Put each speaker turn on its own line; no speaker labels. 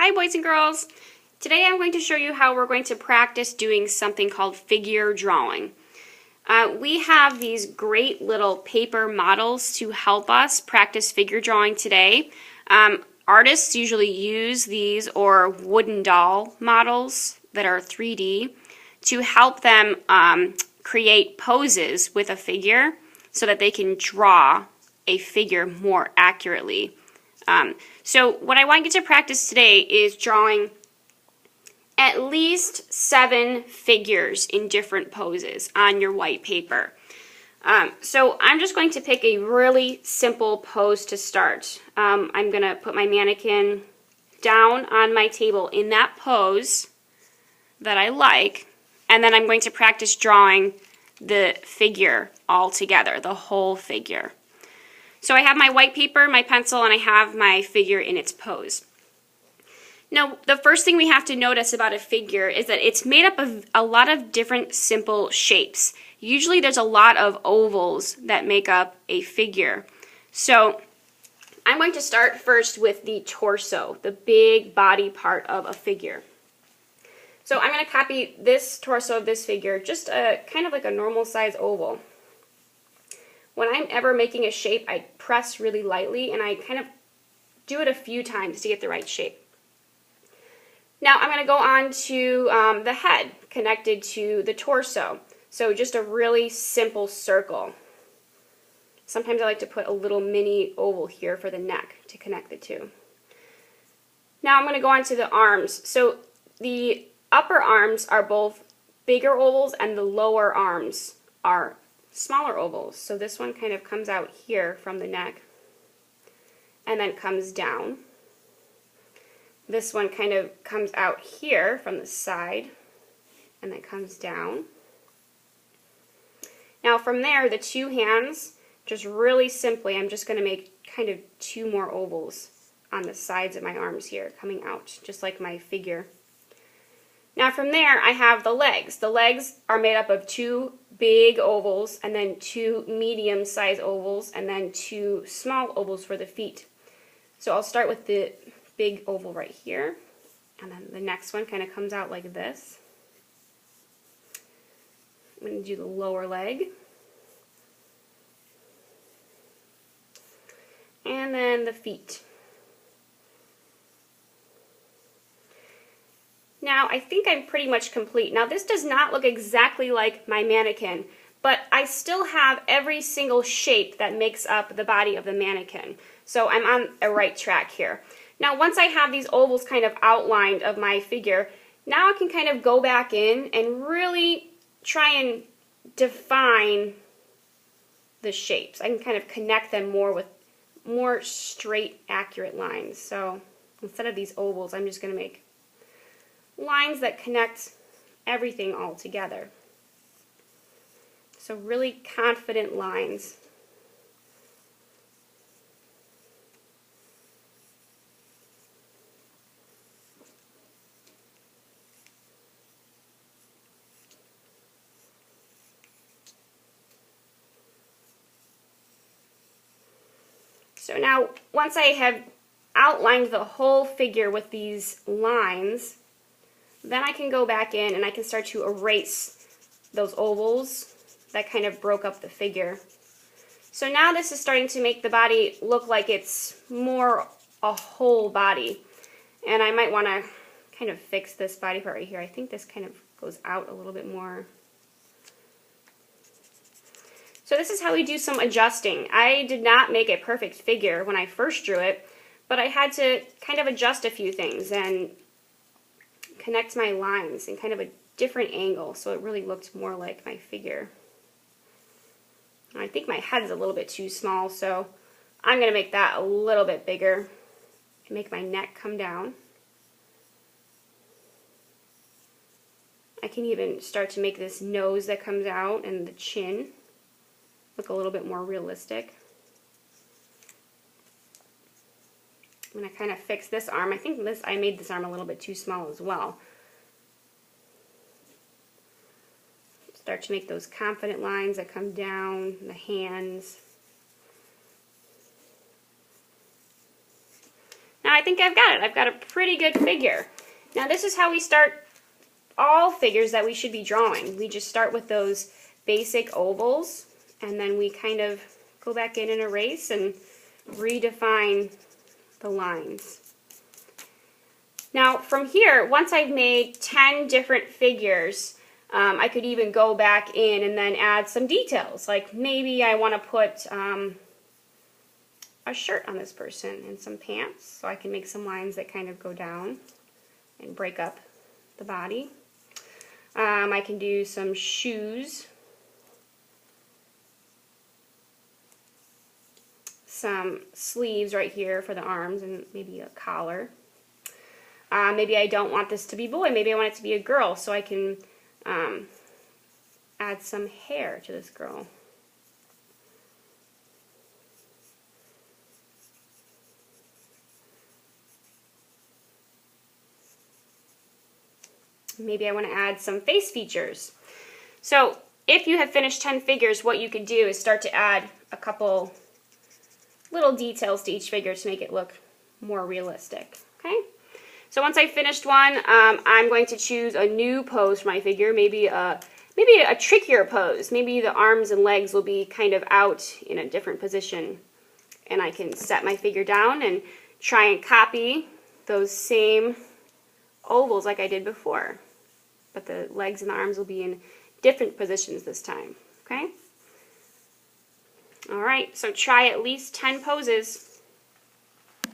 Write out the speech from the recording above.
Hi boys and girls! Today I'm going to show you how we're going to practice doing something called figure drawing. We have these great little paper models to help us practice figure drawing today. Artists usually use these or wooden doll models that are 3D to help them create poses with a figure so that they can draw a figure more accurately. So what I want you to practice today is drawing at least 7 figures in different poses on your white paper. So I'm just going to pick a really simple pose to start. I'm going to put my mannequin down on my table in that pose that I like, and then I'm going to practice drawing the figure all together, the whole figure. So I have my white paper, my pencil, and I have my figure in its pose. Now, the first thing we have to notice about a figure is that it's made up of a lot of different simple shapes. Usually there's a lot of ovals that make up a figure. So I'm going to start first with the torso, the big body part of a figure. So I'm going to copy this torso of this figure, just kind of like a normal size oval. When I'm ever making a shape, I press really lightly and I kind of do it a few times to get the right shape. Now I'm going to go on to the head connected to the torso. So just a really simple circle. Sometimes I like to put a little mini oval here for the neck to connect the two. Now I'm going to go on to the arms. So the upper arms are both bigger ovals and the lower arms are smaller ovals. So this one kind of comes out here from the neck and then comes down. This one kind of comes out here from the side and then comes down. Now from there, the two hands, just really simply, I'm just going to make kind of 2 more ovals on the sides of my arms here, coming out, just like my figure. Now from there, I have the legs. The legs are made up of 2 big ovals and then 2 medium-sized ovals and then 2 small ovals for the feet. So I'll start with the big oval right here, and then the next one kind of comes out like this. I'm going to do the lower leg. And then the feet. Now I think I'm pretty much complete. Now this does not look exactly like my mannequin, but I still have every single shape that makes up the body of the mannequin. So I'm on a right track here. Now once I have these ovals kind of outlined of my figure, now I can kind of go back in and really try and define the shapes. I can kind of connect them more with more straight, accurate lines. So instead of these ovals, I'm just going to make lines that connect everything all together. So really confident lines. So now, once I have outlined the whole figure with these lines, then I can go back in and I can start to erase those ovals that kind of broke up the figure. So now this is starting to make the body look like it's more a whole body. And I might want to kind of fix this body part right here. I think this kind of goes out a little bit more. So this is how we do some adjusting. I did not make a perfect figure when I first drew it, but I had to kind of adjust a few things and connect my lines in kind of a different angle so it really looked more like my figure. And I think my head is a little bit too small, so I'm going to make that a little bit bigger and make my neck come down. I can even start to make this nose that comes out and the chin look a little bit more realistic. I'm going to kind of fix this arm. I think I made this arm a little bit too small as well. Start to make those confident lines that come down, the hands. Now I think I've got it. I've got a pretty good figure. Now this is how we start all figures that we should be drawing. We just start with those basic ovals, and then we kind of go back in and erase and redefine the lines. Now from here, once I've made 10 different figures, I could even go back in and then add some details. Like maybe I want to put a shirt on this person and some pants, so I can make some lines that kind of go down and break up the body. I can do some shoes, some sleeves right here for the arms, and maybe a collar. Maybe I don't want this to be boy, maybe I want it to be a girl, so I can add some hair to this girl. Maybe I want to add some face features. So if you have finished 10 figures, what you could do is start to add a couple little details to each figure to make it look more realistic. Okay? So once I've finished one, I'm going to choose a new pose for my figure, maybe a trickier pose. Maybe the arms and legs will be kind of out in a different position. And I can set my figure down and try and copy those same ovals like I did before. But the legs and the arms will be in different positions this time. Okay? Alright, so try at least 10 poses.